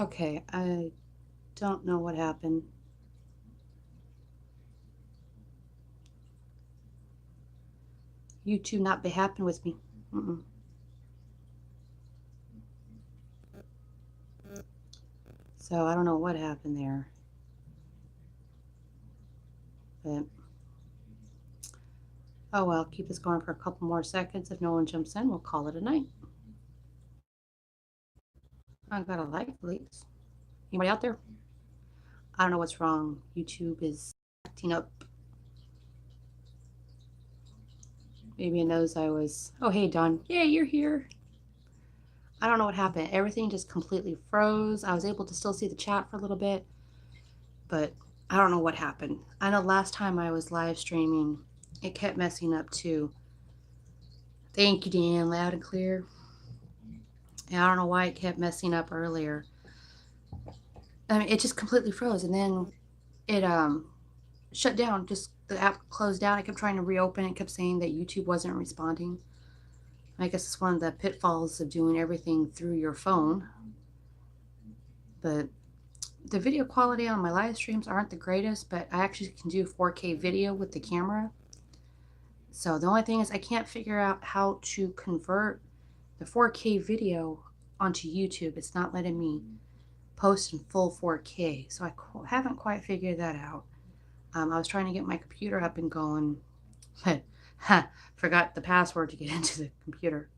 Okay, I don't know what happened. YouTube not be happy with me. Mm-mm. So I don't know what happened there. But oh well, keep this going for a couple more seconds. If no one jumps in, we'll call it a night. I got a like, please. Anybody out there? I don't know what's wrong. YouTube is acting up. Maybe it knows I was. Oh, hey, Don. Yeah, you're here. I don't know what happened. Everything just completely froze. I was able to still see the chat for a little bit, but I don't know what happened. I know last time I was live streaming, it kept messing up too. Thank you, Dan. Loud and clear. And I don't know why it kept messing up earlier. I mean, it just completely froze, and then it shut down. Just the app closed down. I kept trying to reopen. It kept saying that YouTube wasn't responding. I guess it's one of the pitfalls of doing everything through your phone. But the video quality on my live streams aren't the greatest, but I actually can do 4K video with the camera. So the only thing is I can't figure out how to convert the 4K video onto YouTube. It's not letting me post in full 4K. So I haven't quite figured that out. I was trying to get my computer up and going, but forgot the password to get into the computer.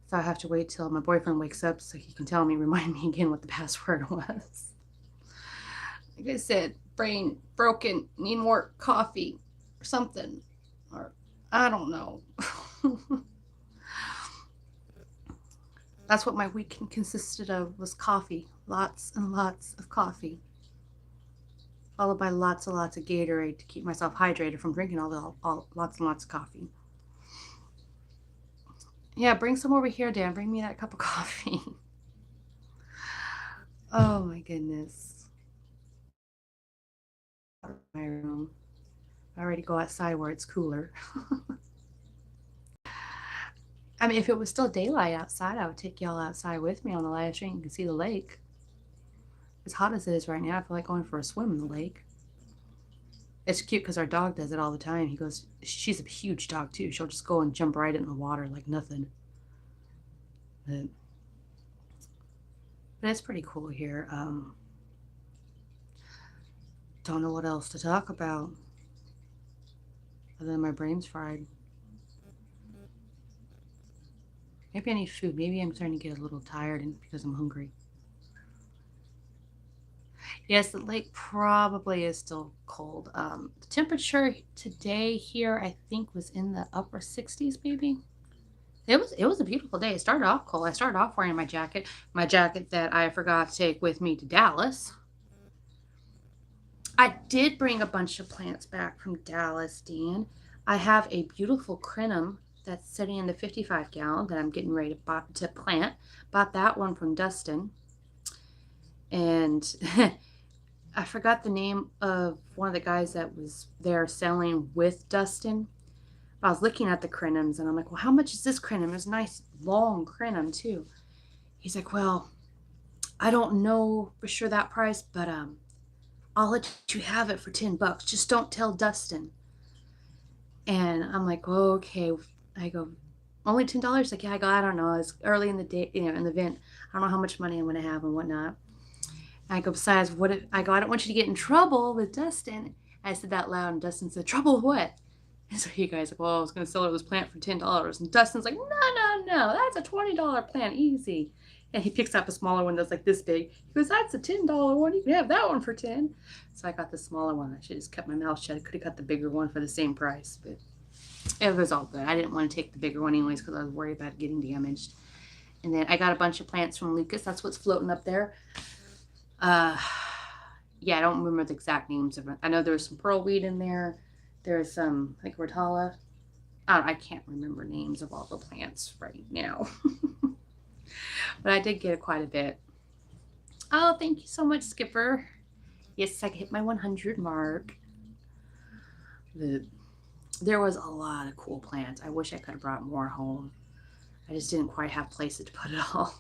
So I have to wait till my boyfriend wakes up so he can tell me, remind me again what the password was. Like I said, brain broken, need more coffee or something. Or I don't know. That's what my week consisted of, was coffee. Lots and lots of coffee. Followed by lots and lots of Gatorade to keep myself hydrated from drinking lots and lots of coffee. Yeah, bring some over here, Dan. Bring me that cup of coffee. Oh my goodness. My room. I already go outside where it's cooler. I mean, if it was still daylight outside, I would take y'all outside with me on the live stream. You can see the lake. As hot as it is right now, I feel like going for a swim in the lake. It's cute because our dog does it all the time. He goes, she's a huge dog too. She'll just go and jump right in the water like nothing. But, but it's pretty cool here. Don't know what else to talk about other than my brain's fried. Maybe I need food. Maybe I'm starting to get a little tired and because I'm hungry. Yes, the lake probably is still cold. The temperature today here, I think, was in the upper 60s, maybe. It was a beautiful day. It started off cold. I started off wearing my jacket that I forgot to take with me to Dallas. I did bring a bunch of plants back from Dallas, Dan. I have a beautiful crinum that's sitting in the 55 gallon that I'm getting ready to plant. Bought that one from Dustin. And I forgot the name of one of the guys that was there selling with Dustin. I was looking at the crinums and I'm like, well, how much is this crinum? It's a nice long crinum too. He's like, well, I don't know for sure that price, but I'll let you have it for $10. Just don't tell Dustin. And I'm like, oh, okay. I go, only $10? Like, yeah, I don't know. It's early in the day, in the event. I don't know how much money I'm going to have and whatnot. I go, besides, what if I go, I don't want you to get in trouble with Dustin. I said that loud, and Dustin said, trouble with what? And so he guys like, well, I was going to sell this plant for $10. And Dustin's like, no, that's a $20 plant, easy. And he picks up a smaller one that's like this big. He goes, that's a $10 one. You can have that one for 10. So I got the smaller one. I should just kept my mouth shut. I could have got the bigger one for the same price, but it was all good. I didn't want to take the bigger one anyways because I was worried about it getting damaged. And then I got a bunch of plants from Lucas. That's what's floating up there. Yeah, I don't remember the exact names of it. I know there was some pearlweed in there. There's some like Rotala. I can't remember names of all the plants right now. But I did get quite a bit. Oh, thank you so much, Skipper. Yes, I hit my 100 mark. There was a lot of cool plants. I wish I could have brought more home. I just didn't quite have places to put it all.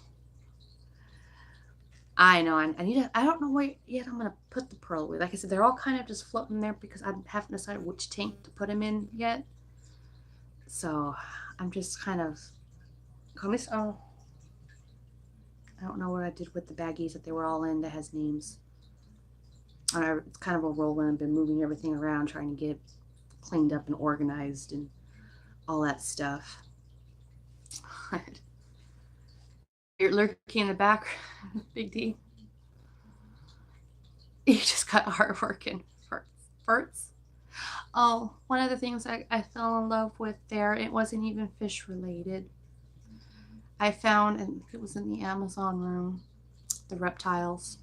I know. I need to. I don't know where yet. I'm gonna put the pearl away. Like I said, they're all kind of just floating there because I haven't decided which tank to put them in yet. So I'm just kind of. Oh, I don't know what I did with the baggies that they were all in that has names. It's kind of a whirlwind. I've been moving everything around, trying to get cleaned up and organized and all that stuff. You're lurking in the back, Big D. You just got hard working. Farts. Oh, one of the things I fell in love with there, it wasn't even fish related. I found, and it was in the Amazon room, the reptiles.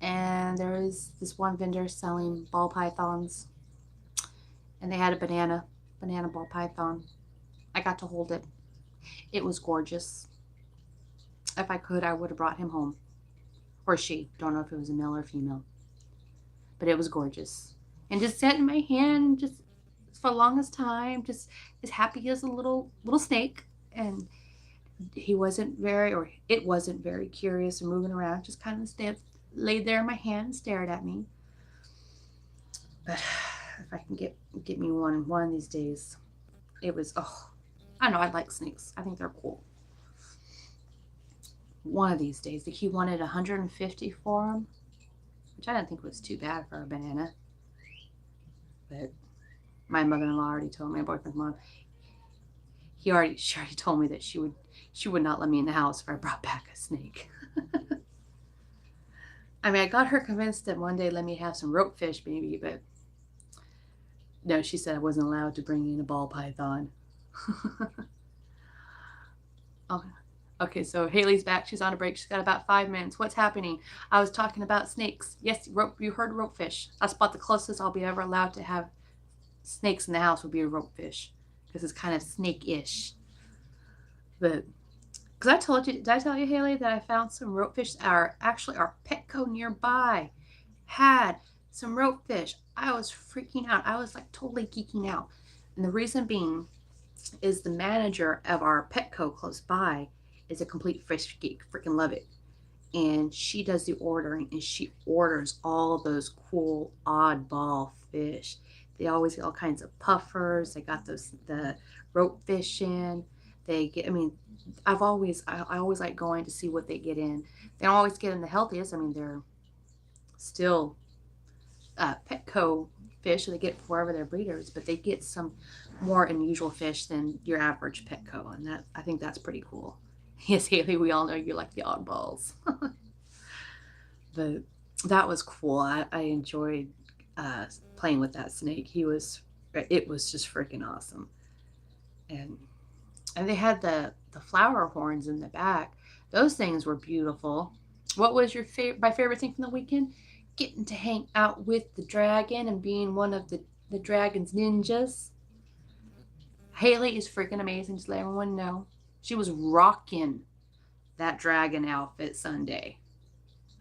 And there was this one vendor selling ball pythons. And they had a banana ball python. I got to hold it. It was gorgeous. If I could, I would have brought him home. Or she. Don't know if it was a male or female. But it was gorgeous. And just sat in my hand just for the longest time, just as happy as a little snake. And he wasn't very, or it wasn't very curious or moving around, just kind of laid there in my hand and stared at me. But if I can get me one of these days, it was, oh, I know, I like snakes. I think they're cool. One of these days, he wanted 150 for them, which I didn't think was too bad for a banana. But my mother-in-law already told my boyfriend's mom, she already told me that she would not let me in the house if I brought back a snake. I mean, I got her convinced that one day let me have some ropefish maybe, but no, she said I wasn't allowed to bring in a ball python. Okay, so Haley's back. She's on a break. She's got about 5 minutes. What's happening? I was talking about snakes. Yes, you heard ropefish. That's about the closest I'll be ever allowed to have snakes in the house would be a ropefish, because it's kind of snake-ish. But because I told you, did I tell you, Haley, that I found some ropefish? Our Petco nearby had some ropefish. I was freaking out. I was like totally geeking out. And the reason being is the manager of our Petco close by is a complete fish geek. Freaking love it. And she does the ordering, and she orders all those cool oddball fish. They always get all kinds of puffers. They got the rope fish in. They get, I mean, I always like going to see what they get in. They don't always get in the healthiest. I mean, they're still Petco fish, so they get wherever they're breeders, but they get some more unusual fish than your average Petco, and that, I think that's pretty cool. Yes, Haley, we all know you like the oddballs. But that was cool. I enjoyed playing with that snake. It was just freaking awesome. And they had the flower horns in the back. Those things were beautiful. What was my favorite thing from the weekend? Getting to hang out with the dragon and being one of the dragon's ninjas. Haley is freaking amazing. Just let everyone know. She was rocking that dragon outfit Sunday.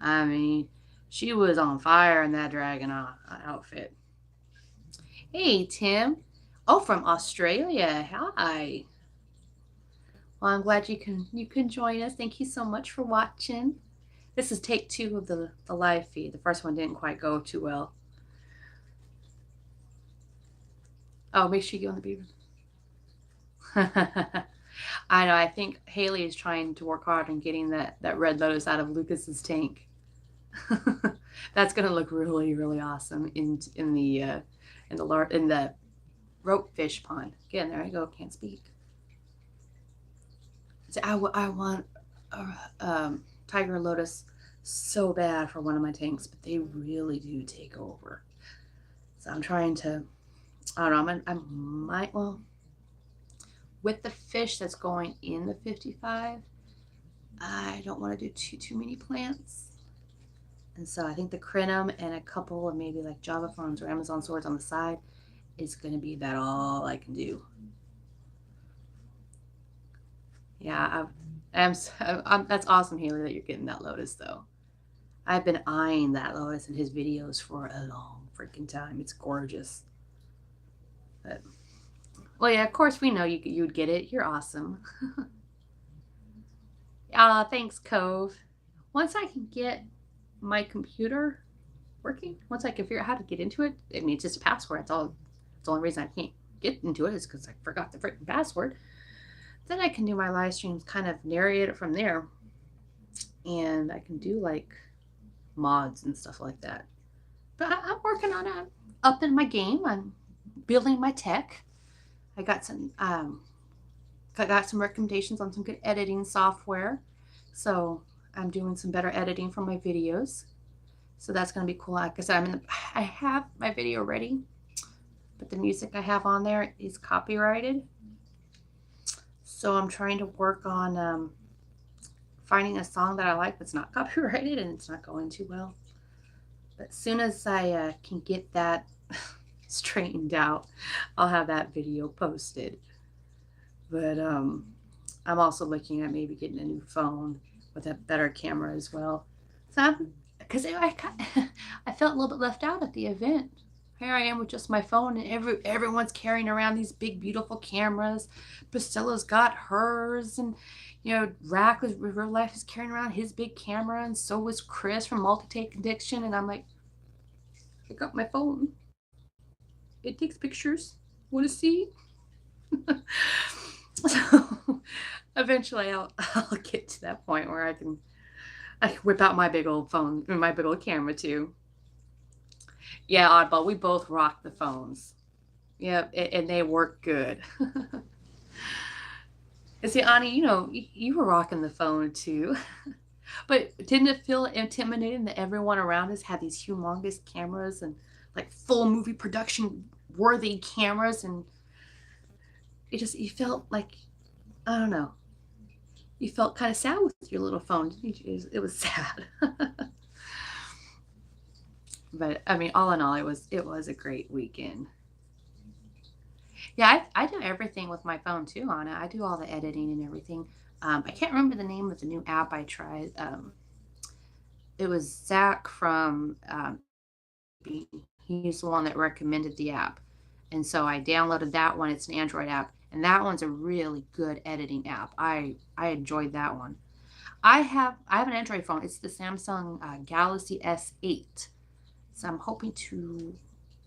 I mean, she was on fire in that dragon outfit. Hey, Tim. Oh, from Australia. Hi. Well, I'm glad you can join us. Thank you so much for watching. This is take 2 of the live feed. The first one didn't quite go too well. Oh, make sure you go on the beaver. I know. I think Haley is trying to work hard on getting that red lotus out of Lucas's tank. That's gonna look really, really awesome in the rope fish pond. Again, there I go. Can't speak. So I want a tiger lotus so bad for one of my tanks, but they really do take over. So I'm trying to. I don't know. I might, well, with the fish that's going in the 55, I don't want to do too many plants. And so I think the crinum and a couple of maybe like Java ferns or Amazon swords on the side is going to be about all I can do. Yeah, that's awesome, Haley, that you're getting that lotus, though. I've been eyeing that lotus in his videos for a long freaking time. It's gorgeous. But, well, yeah, of course we know you'd get it. You're awesome. Thanks, Cove. once I can get my computer working, once I can figure out how to get into it, I mean, it's just a password. That's all. It's the only reason I can't get into it is because I forgot the freaking password. Then I can do my live streams, kind of narrate it from there, and I can do like mods and stuff like that. But I'm working on it, up in my game. I'm building my tech. I got some recommendations on some good editing software. So I'm doing some better editing for my videos. So that's going to be cool. Like I said, I have my video ready, but the music I have on there is copyrighted. So I'm trying to work on finding a song that I like that's not copyrighted, and it's not going too well. But as soon as I can get that straightened out, I'll have that video posted. But I'm also looking at maybe getting a new phone with a better camera as well. So because I felt a little bit left out at the event. Here I am with just my phone, and everyone's carrying around these big, beautiful cameras. Priscilla's got hers, and Rack with Real Life is carrying around his big camera, and so was Chris from Multi-Take Addiction. And I'm like, I got my phone. It takes pictures. Want to see? So eventually, I'll get to that point where I can whip out my big old phone, my big old camera too. Yeah, Oddball, we both rock the phones. Yeah, and they work good. And see, Ani, you were rocking the phone too. But didn't it feel intimidating that everyone around us had these humongous cameras and like full movie production worthy cameras? And you felt like, I don't know, you felt kind of sad with your little phone. It was sad. But I mean, all in all, it was a great weekend. Yeah, I do everything with my phone too, Anna. I do all the editing and everything. I can't remember the name of the new app I tried. It was Zach from he's the one that recommended the app, and so I downloaded that one. It's an Android app, and that one's a really good editing app. I enjoyed that one. I have an Android phone. It's the Samsung Galaxy S8. So I'm hoping to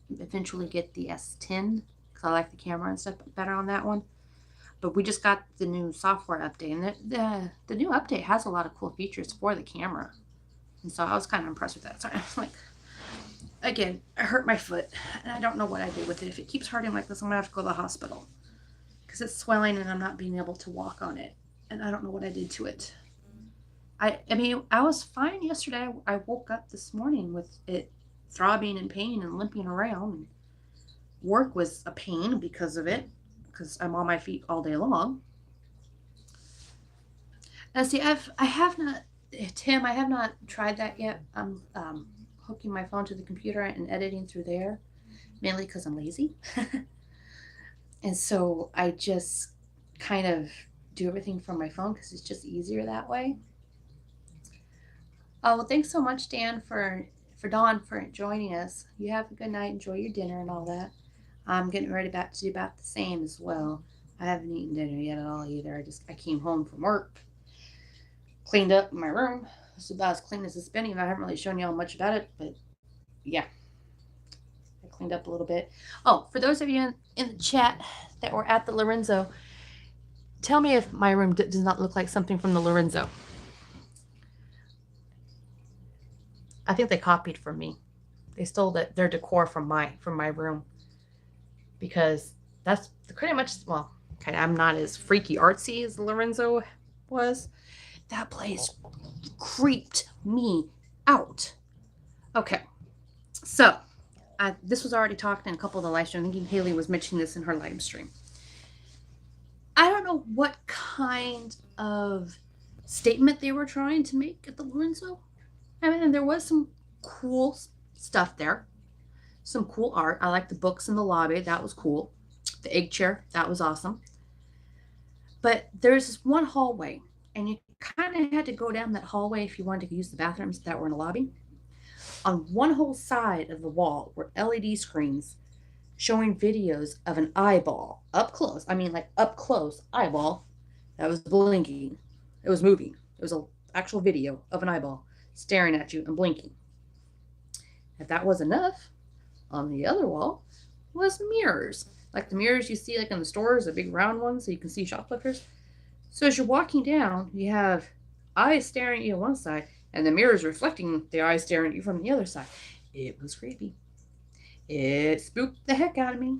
eventually get the S10 because I like the camera and stuff better on that one. But we just got the new software update, and the new update has a lot of cool features for the camera. And so I was kind of impressed with that. So I'm like, again, I hurt my foot, and I don't know what I did with it. If it keeps hurting like this, I'm going to have to go to the hospital because it's swelling and I'm not being able to walk on it. And I don't know what I did to it. I mean, I was fine yesterday. I woke up this morning with it throbbing in pain and limping around. And work was a pain because of it, because I'm on my feet all day long. Now, see, I have not, Tim, I have not tried that yet. I'm hooking my phone to the computer and editing through there, mainly because I'm lazy. And so I just kind of do everything from my phone because it's just easier that way. Oh, well, thanks so much, Dan, for Dawn for joining us. You have a good night. Enjoy your dinner and all that. I'm getting ready to do about the same as well. I haven't eaten dinner yet at all either. I came home from work, cleaned up my room. It's about as clean as it's been. I haven't really shown y'all much about it, but yeah, I cleaned up a little bit. Oh, for those of you in the chat that were at the Lorenzo, tell me if my room does not look like something from the Lorenzo. I think they copied from me. They stole their decor from my room, because that's pretty much, well, okay, I'm not as freaky artsy as Lorenzo was. That place creeped me out. Okay, so this was already talked in a couple of the live streams. I think Haley was mentioning this in her live stream. I don't know what kind of statement they were trying to make at the Lorenzo. I mean, there was some cool stuff there, some cool art. I like the books in the lobby. That was cool. The egg chair, that was awesome. But there's this one hallway, and you kind of had to go down that hallway if you wanted to use the bathrooms that were in the lobby. On one whole side of the wall were LED screens showing videos of an eyeball up close. I mean, like up close eyeball that was blinking. It was moving. It was actual video of an eyeball staring at you and blinking. If that was enough, on the other wall was mirrors. Like the mirrors you see like in the stores, the big round ones so you can see shoplifters. So as you're walking down, you have eyes staring at you on one side and the mirrors reflecting the eyes staring at you from the other side. It was creepy. It spooked the heck out of me.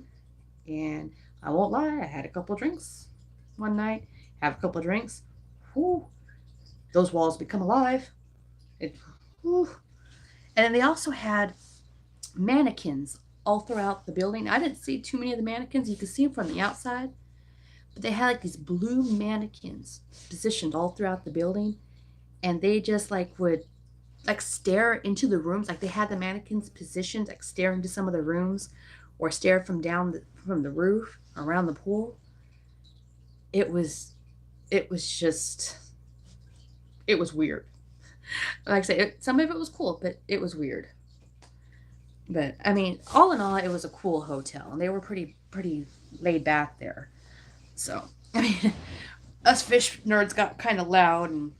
And I won't lie, I had a couple drinks one night, have a couple of drinks. Whew, those walls become alive. It, whew. And then they also had mannequins all throughout the building. I didn't see too many of the mannequins. You could see them from the outside. But they had like these blue mannequins positioned all throughout the building. And they just like would like stare into the rooms. Like they had the mannequins positioned, like stare into some of the rooms or stare from from the roof around the pool. It was just, it was weird. Like I say, some of it was cool, but it was weird. But I mean, all in all, it was a cool hotel, and they were pretty laid back there. So I mean, us fish nerds got kind of loud, and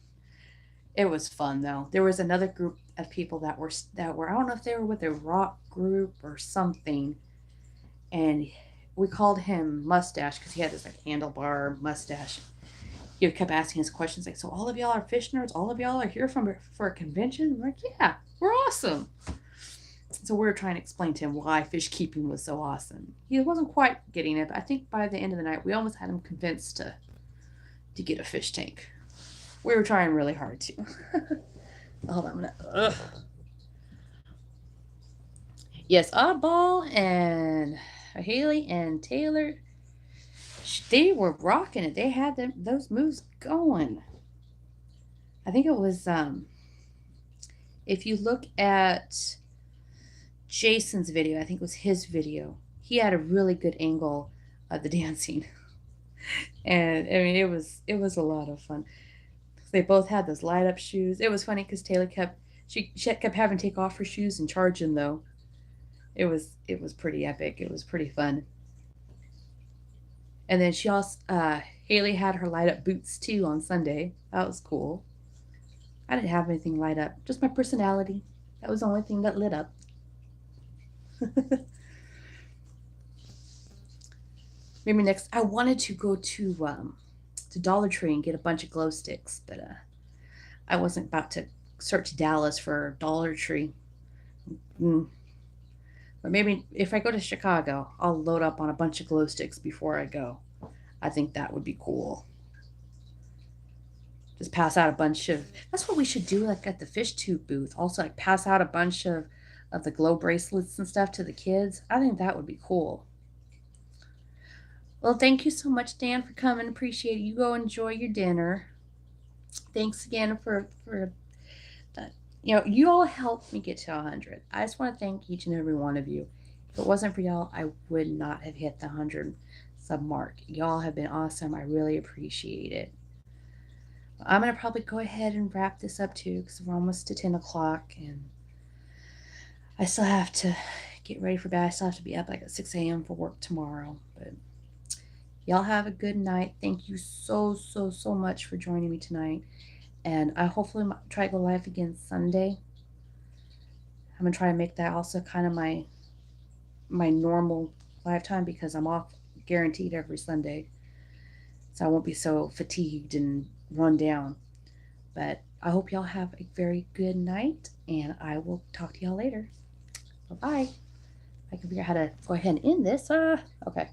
it was fun though. There was another group of people that were I don't know if they were with a rock group or something, and we called him Mustache because he had this like handlebar mustache. He kept asking us questions like, "So all of y'all are fish nerds? All of y'all are here from for a convention?" We're like, "Yeah, we're awesome." So we were trying to explain to him why fish keeping was so awesome. He wasn't quite getting it, but I think by the end of the night, we almost had him convinced to get a fish tank. We were trying really hard to. Hold on, I'm gonna. Ugh. Yes, Oddball and Haley and Taylor, they were rocking it. They had those moves going. I think it was if you look at Jason's video, I think it was his video. He had a really good angle of the dancing, and I mean it was a lot of fun. They both had those light up shoes. It was funny because Taylor she kept having to take off her shoes and charge them though. It was pretty epic. It was pretty fun. And then she also Haley had her light up boots too on Sunday. That was cool. I didn't have anything light up, just my personality. That was the only thing that lit up. Maybe next. I wanted to go to Dollar Tree and get a bunch of glow sticks, but I wasn't about to search Dallas for Dollar Tree. Mm. But maybe if I go to Chicago, I'll load up on a bunch of glow sticks before I go. I think that would be cool. Just pass out a bunch of. That's what we should do, like at the fish tube booth. Also, like pass out a bunch of the glow bracelets and stuff to the kids. I think that would be cool. Well, thank you so much, Dan, for coming. Appreciate it. You go enjoy your dinner. Thanks again for that. You all helped me get to 100. I just want to thank each and every one of you. If it wasn't for y'all, I would not have hit the 100 sub mark. Y'all have been awesome. I really appreciate it. I'm going to probably go ahead and wrap this up too because we're almost to 10 o'clock and I still have to get ready for bed. I still have to be up like at 6 a.m. for work tomorrow. But y'all have a good night. Thank you so, so, so much for joining me tonight. And I hopefully try to go live again Sunday. I'm going to try to make that also kind of my normal live time because I'm off guaranteed every Sunday. So I won't be so fatigued and run down. But I hope y'all have a very good night, and I will talk to y'all later. Bye-bye. I can figure out how to go ahead and end this. Okay.